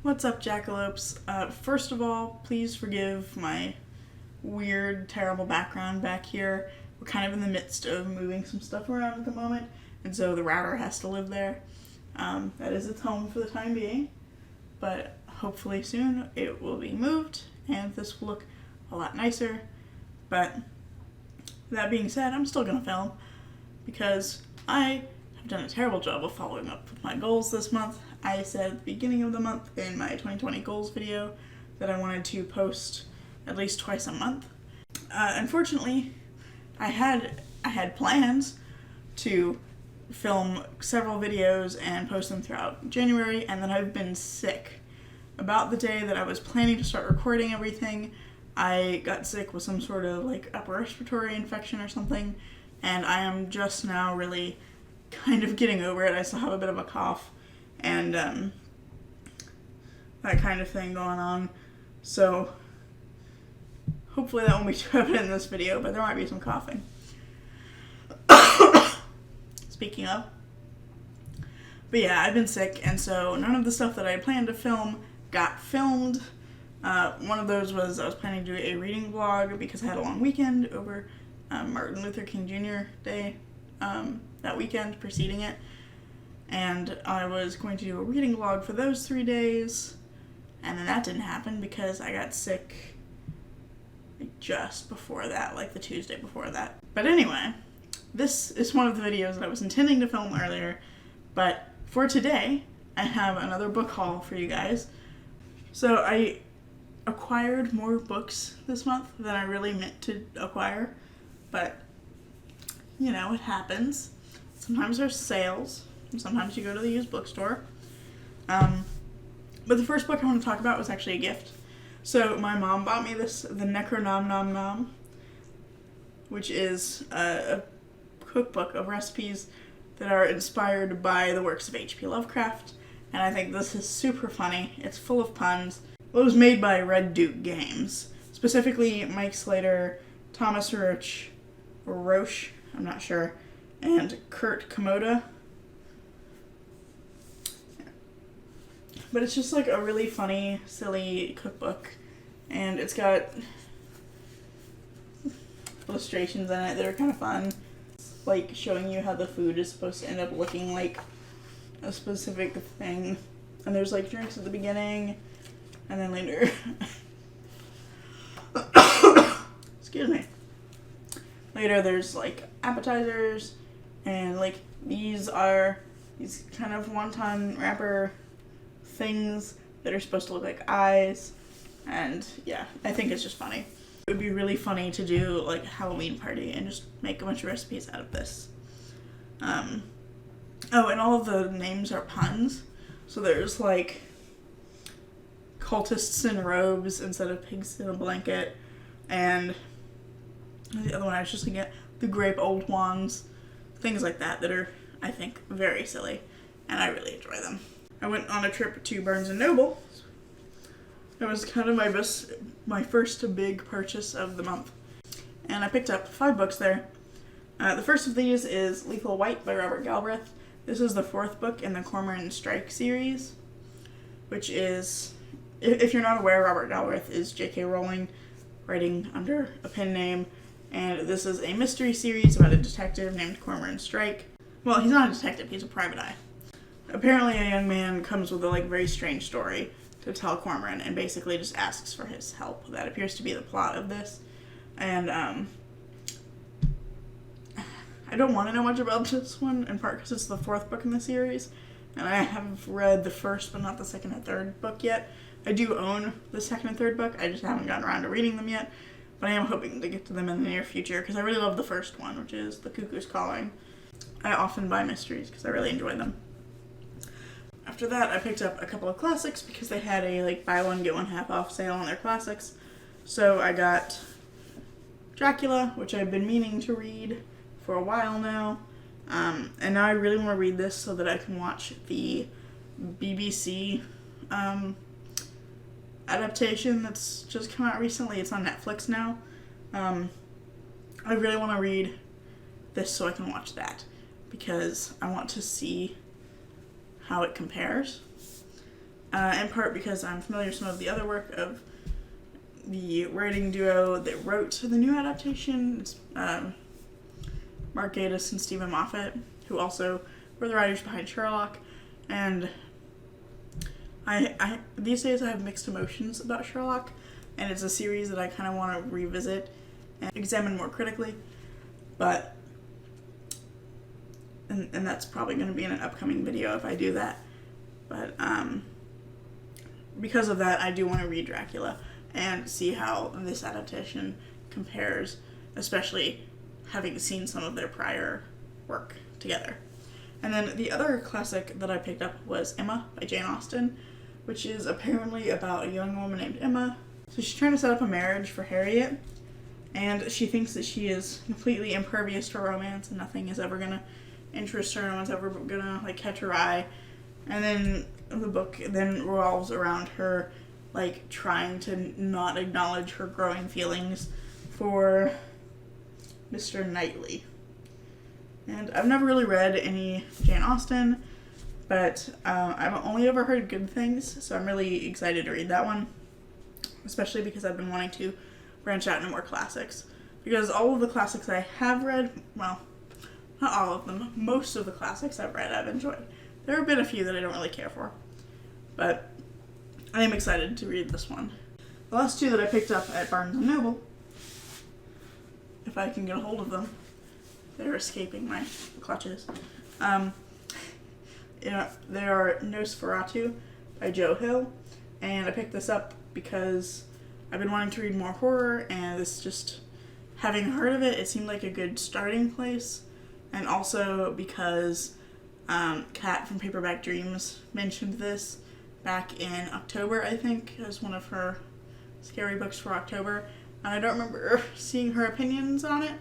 What's up, jackalopes? First of all, please forgive my weird, terrible background back here. We're kind of in the midst of moving some stuff around at the moment, and so the router has to live there. That is its home for the time being, but hopefully soon it will be moved, and this will look a lot nicer. But that being said, I'm still going to film, because I have done a terrible job of following up with my goals this month. I said at the beginning of the month in my 2020 goals video that I wanted to post at least twice a month. Unfortunately, I had plans to film several videos and post them throughout January, and then I've been sick. About the day that I was planning to start recording everything, I got sick with some sort of upper respiratory infection or something, and I am just now really kind of getting over it. I still have a bit of a cough and that kind of thing going on, so hopefully that won't be too evident in this video, but there might be some coughing. Speaking of. But yeah, I've been sick, and so none of the stuff that I had planned to film got filmed. One of those was I was planning to do a reading vlog because I had a long weekend over Martin Luther King Jr. Day, that weekend preceding it. And I was going to do a reading vlog for those 3 days, and then that didn't happen because I got sick just before that, the Tuesday before that. But anyway, this is one of the videos that I was intending to film earlier, but for today, I have another book haul for you guys. So I acquired more books this month than I really meant to acquire, but you know, it happens. Sometimes there's sales, and sometimes you go to the used bookstore. But the first book I want to talk about was actually a gift. So my mom bought me the Necronomnomnom, which is a cookbook of recipes that are inspired by the works of H.P. Lovecraft, and I think this is super funny. It's full of puns. Well, it was made by Red Duke Games, specifically Mike Slater, Thomas Roche, I'm not sure, and Kurt Komoda. But it's just a really funny, silly cookbook, and it's got illustrations in it that are kind of fun, showing you how the food is supposed to end up looking like a specific thing. And there's drinks at the beginning, and then later, excuse me, later there's appetizers, and these are these kind of wonton wrapper things that are supposed to look like eyes, and yeah, I think it's just funny. It would be really funny to do a Halloween party and just make a bunch of recipes out of this. Oh, and all of the names are puns. So there's cultists in robes instead of pigs in a blanket, and the other one I was just looking at, the grape old ones, things like that are, I think, very silly, and I really enjoy them. I went on a trip to Barnes & Noble. It was kind of my first big purchase of the month, and I picked up 5 books there. The first of these is Lethal White by Robert Galbraith. This is the 4th book in the Cormoran Strike series, which is, if you're not aware, Robert Galbraith is J.K. Rowling, writing under a pen name, and this is a mystery series about a detective named Cormoran Strike. Well, he's not a detective, he's a private eye. Apparently a young man comes with a very strange story to tell Cormoran, and basically just asks for his help. That appears to be the plot of this. And I don't want to know much about this one, in part because it's the 4th book in the series, and I have read the 1st but not the 2nd and 3rd book yet. I do own the 2nd and 3rd book, I just haven't gotten around to reading them yet, but I am hoping to get to them in the near future, because I really love the 1st one, which is The Cuckoo's Calling. I often buy mysteries because I really enjoy them. After that, I picked up a couple of classics because they had a buy one get one half off sale on their classics. So I got Dracula, which I've been meaning to read for a while now, and now I really want to read this so that I can watch the BBC adaptation that's just come out recently. It's on Netflix now. I really want to read this so I can watch that, because I want to see how it compares. in part because I'm familiar with some of the other work of the writing duo that wrote the new adaptation. It's Mark Gatiss and Stephen Moffat, who also were the writers behind Sherlock. And I these days I have mixed emotions about Sherlock, and it's a series that I kind of want to revisit and examine more critically. But and that's probably going to be in an upcoming video if I do that. But because of that, I do want to read Dracula and see how this adaptation compares, especially having seen some of their prior work together. And then the other classic that I picked up was Emma by Jane Austen, which is apparently about a young woman named Emma. So she's trying to set up a marriage for Harriet, and she thinks that she is completely impervious to romance and nothing is ever gonna interest her, no one's ever gonna like catch her eye. And then the book then revolves around her like trying to not acknowledge her growing feelings for Mr. Knightley. And I've never really read any Jane Austen, but I've only ever heard good things, so I'm really excited to read that one, especially because I've been wanting to branch out into more classics. Because all of the classics I have read, well, not all of them, most of the classics I've read I've enjoyed. There have been a few that I don't really care for, but I am excited to read this one. The last two that I picked up at Barnes & Noble, if I can get a hold of them, they're escaping my clutches. They are Nosferatu by Joe Hill, and I picked this up because I've been wanting to read more horror, and this just, having heard of it, it seemed like a good starting place, and also because Kat from Paperback Dreams mentioned this back in October, I think, as one of her scary books for October, and I don't remember seeing her opinions on it,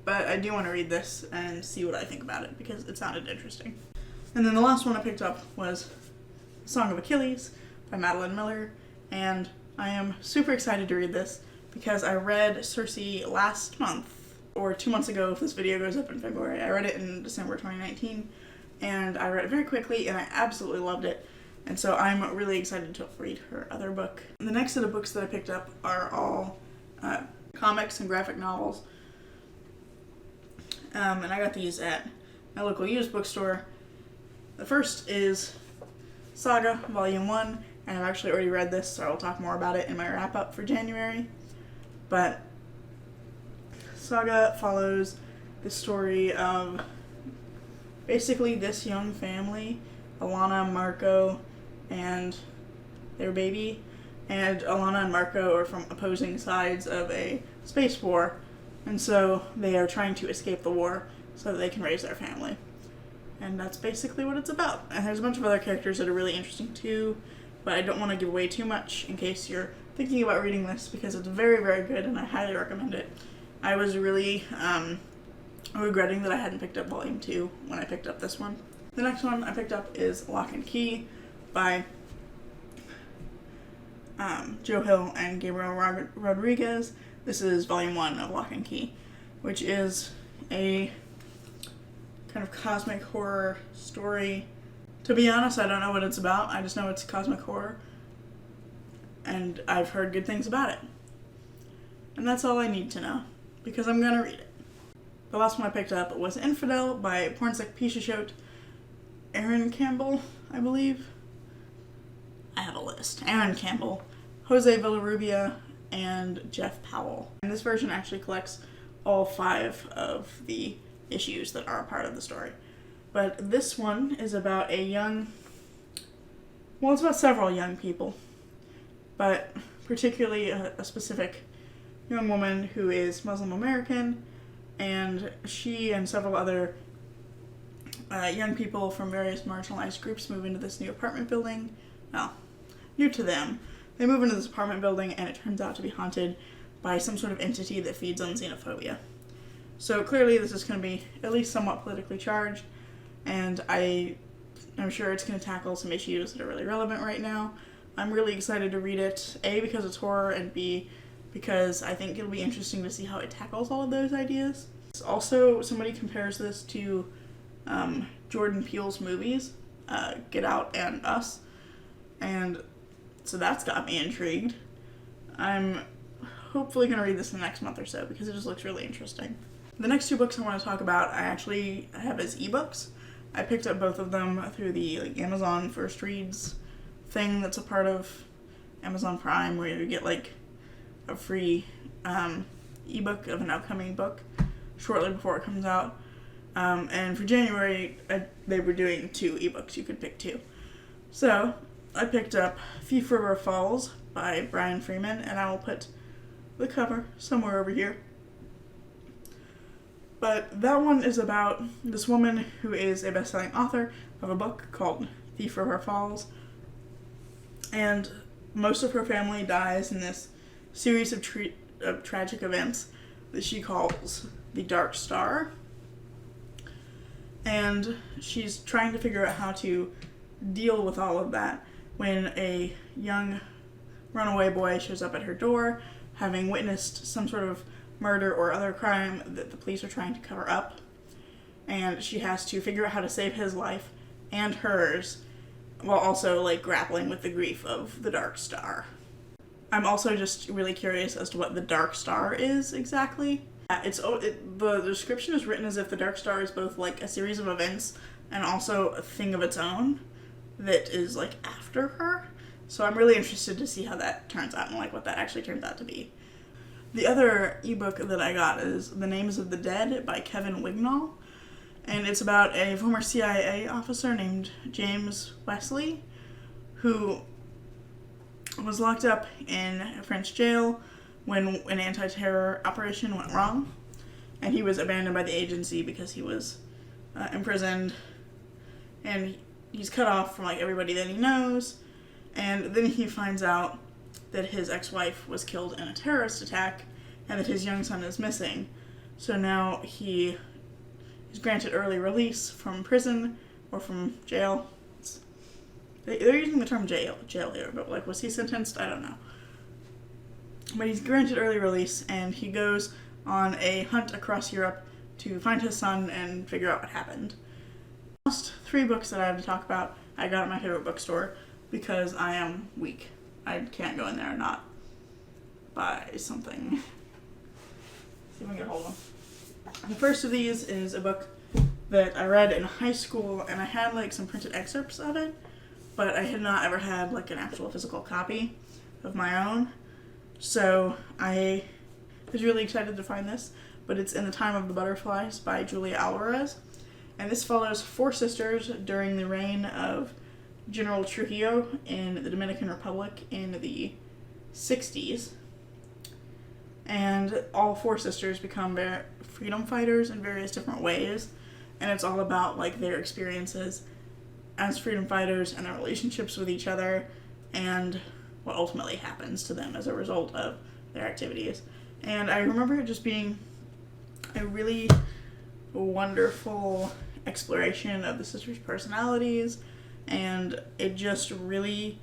but I do want to read this and see what I think about it, because it sounded interesting. And then the last one I picked up was Song of Achilles by Madeline Miller, and I am super excited to read this because I read Circe last month, or 2 months ago if this video goes up in February. I read it in December 2019, and I read it very quickly, and I absolutely loved it. And so I'm really excited to read her other book. The next set of books that I picked up are all comics and graphic novels. And I got these at my local used bookstore. The first is Saga, Volume 1, and I've actually already read this, so I will talk more about it in my wrap-up for January. But Saga follows the story of basically this young family, Alana, Marco, and their baby. And Alana and Marco are from opposing sides of a space war, and so they are trying to escape the war so that they can raise their family. And that's basically what it's about. And there's a bunch of other characters that are really interesting too, but I don't want to give away too much in case you're thinking about reading this, because it's very, very good and I highly recommend it. I was really regretting that I hadn't picked up Volume 2 when I picked up this one. The next one I picked up is Locke and Key by Joe Hill and Gabriel Rodriguez. This is Volume 1 of Locke and Key, which is a kind of cosmic horror story. To be honest, I don't know what it's about. I just know it's cosmic horror, and I've heard good things about it. And that's all I need to know, because I'm gonna read it. The last one I picked up was Infidel by Pornsak Pichetshote, Aaron Campbell, I believe. I have a list. Aaron Campbell, Jose Villarubia, and Jeff Powell. And this version actually collects all 5 of the issues that are a part of the story. But this one is about it's about several young people, but particularly a specific young woman who is Muslim American, and she and several other young people from various marginalized groups move into this new apartment building. Well, new to them. They move into this apartment building, and it turns out to be haunted by some sort of entity that feeds on xenophobia. So clearly this is going to be at least somewhat politically charged, and I'm sure it's going to tackle some issues that are really relevant right now. I'm really excited to read it, A, because it's horror, and B, because I think it'll be interesting to see how it tackles all of those ideas. Also, somebody compares this to Jordan Peele's movies, Get Out and Us, And so that's got me intrigued. I'm hopefully going to read this in the next month or so because it just looks really interesting. The next 2 books I want to talk about I actually have as ebooks. I picked up both of them through the Amazon First Reads thing that's a part of Amazon Prime, where you get a free ebook of an upcoming book shortly before it comes out. And for January, they were doing 2 ebooks. You could pick 2. So I picked up Thief River Falls by Brian Freeman, and I will put the cover somewhere over here. But that one is about this woman who is a best-selling author of a book called Thief River Falls. And most of her family dies in this series of tragic events that she calls the Dark Star. And she's trying to figure out how to deal with all of that when a young runaway boy shows up at her door, having witnessed some sort of murder or other crime that the police are trying to cover up. And she has to figure out how to save his life and hers, while also grappling with the grief of the Dark Star. I'm also just really curious as to what the Dark Star is exactly. The description is written as if the Dark Star is both a series of events and also a thing of its own that is after her. So I'm really interested to see how that turns out and what that actually turns out to be. The other ebook that I got is The Names of the Dead by Kevin Wignall. And it's about a former CIA officer named James Wesley, who was locked up in a French jail when an anti-terror operation went wrong. And he was abandoned by the agency because he was imprisoned. And he's cut off from everybody that he knows. And then he finds out that his ex-wife was killed in a terrorist attack and that his young son is missing. So now he is granted early release from prison or from jail. They're using the term jail here, but was he sentenced? I don't know. But he's granted early release, and he goes on a hunt across Europe to find his son and figure out what happened. The last 3 books that I have to talk about I got at my favorite bookstore because I am weak. I can't go in there and not buy something. See if I can get a hold of them. The first of these is a book that I read in high school, and I had some printed excerpts of it, but I had not ever had an actual physical copy of my own. So I was really excited to find this, but it's In the Time of the Butterflies by Julia Alvarez. And this follows 4 sisters during the reign of General Trujillo in the Dominican Republic in the 60s. And all 4 sisters become freedom fighters in various different ways. And it's all about their experiences as freedom fighters and their relationships with each other and what ultimately happens to them as a result of their activities. And I remember it just being a really wonderful exploration of the sisters' personalities, and it just really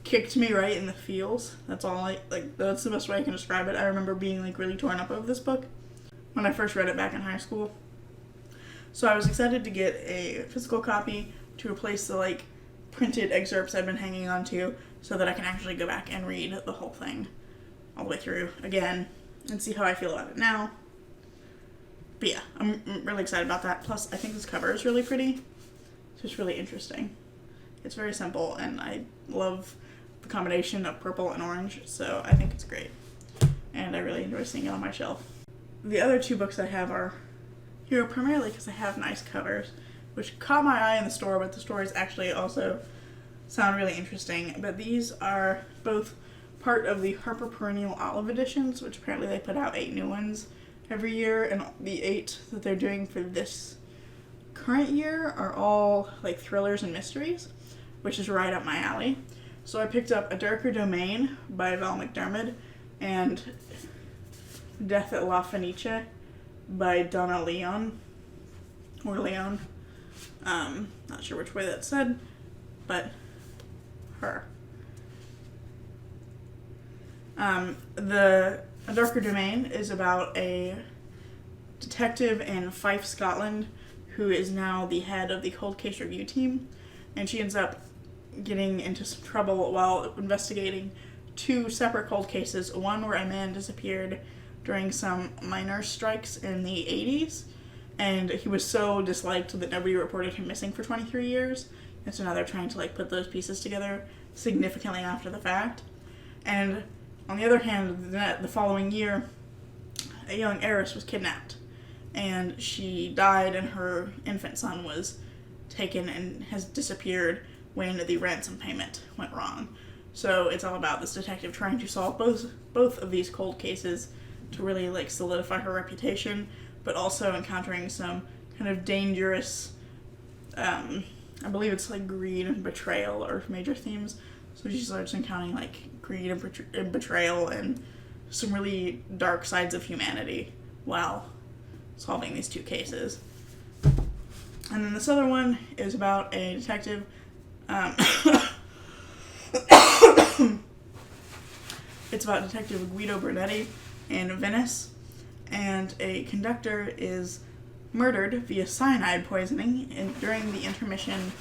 kicked me right in the feels. That's all that's the best way I can describe it. I remember being really torn up over this book when I first read it back in high school. So I was excited to get a physical copy to replace the printed excerpts I've been hanging on to, so that I can actually go back and read the whole thing all the way through again and see how I feel about it now. But yeah, I'm really excited about that. Plus, I think this cover is really pretty. It's just really interesting. It's very simple, and I love the combination of purple and orange, so I think it's great. And I really enjoy seeing it on my shelf. The other 2 books I have are here primarily because they have nice covers, which caught my eye in the store, but the stories actually also sound really interesting. But these are both part of the Harper Perennial Olive editions, which apparently they put out 8 new ones every year, and the 8 that they're doing for this current year are all thrillers and mysteries, which is right up my alley. So I picked up A Darker Domain by Vaughn McDermid and Death at La Fenice by Donna Leon. Not sure which way that's said, but her. The A Darker Domain is about a detective in Fife, Scotland, who is now the head of the cold case review team, and she ends up getting into some trouble while investigating 2 separate cold cases. One where a man disappeared during some miners' strikes in the 80s, and he was so disliked that nobody reported him missing for 23 years. And so now they're trying to like put those pieces together significantly after the fact. And on the other hand, the following year, a young heiress was kidnapped, and she died, and her infant son was taken and has disappeared when the ransom payment went wrong. So it's all about this detective trying to solve both of these cold cases to really like solidify her reputation, but also encountering some kind of dangerous, I believe it's like greed and betrayal are major themes. So she starts encountering like greed and betrayal and some really dark sides of humanity while solving these 2 cases. And then this other one is about a detective. It's about Detective Guido Brunetti in Venice, and a conductor is murdered via cyanide poisoning during the intermission.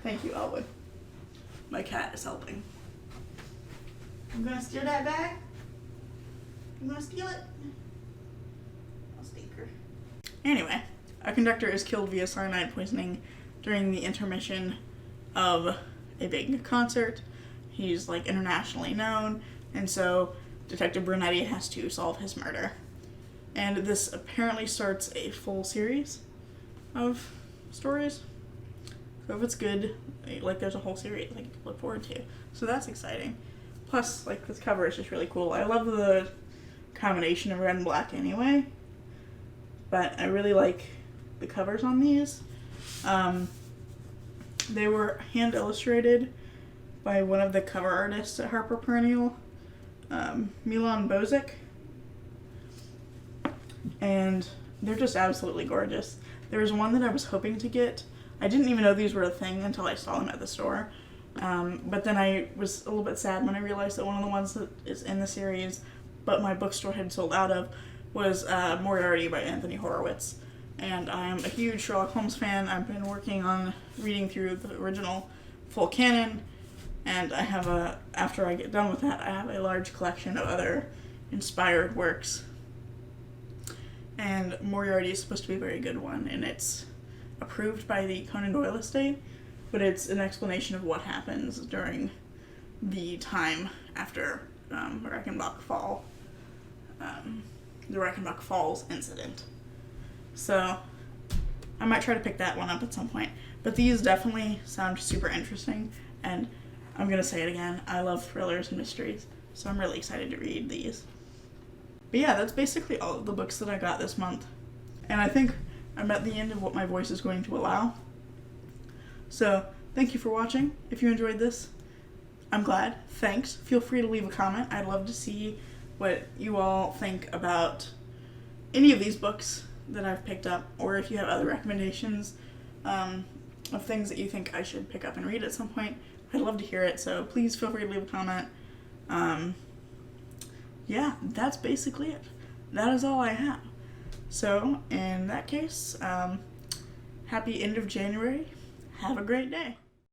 Thank you, Elwood. My cat is helping. I'm gonna steal that bag? You gonna steal it? I'll steal her. Anyway, a conductor is killed via cyanide poisoning during the intermission of a big concert. He's like internationally known, and so Detective Brunetti has to solve his murder. And this apparently starts a full series of stories. So if it's good, like there's a whole series like to look forward to. So that's exciting. Plus, like this cover is just really cool. I love the combination of red and black anyway, but I really like the covers on these. They were hand illustrated by one of the cover artists at Harper Perennial, Milan Bozic, and they're just absolutely gorgeous. There was one that I was hoping to get. I didn't even know these were a thing until I saw them at the store, but then I was a little bit sad when I realized that one of the ones that is in the series, but my bookstore had sold out of, was Moriarty by Anthony Horowitz. And I am a huge Sherlock Holmes fan. I've been working on reading through the original full canon, and I have after I get done with that, I have a large collection of other inspired works. And Moriarty is supposed to be a very good one, and it's approved by the Conan Doyle estate, but it's an explanation of what happens during the time after Reichenbach Fall, the Reichenbach Falls incident. So I might try to pick that one up at some point. But these definitely sound super interesting, and I'm going to say it again, I love thrillers and mysteries, so I'm really excited to read these. But yeah, that's basically all of the books that I got this month. And I think I'm at the end of what my voice is going to allow. So thank you for watching. If you enjoyed this, I'm glad. Thanks. Feel free to leave a comment. I'd love to see what you all think about any of these books that I've picked up, or if you have other recommendations of things that you think I should pick up and read at some point. I'd love to hear it, so please feel free to leave a comment. Yeah, that's basically it. That is all I have. So, in that case, happy end of January. Have a great day.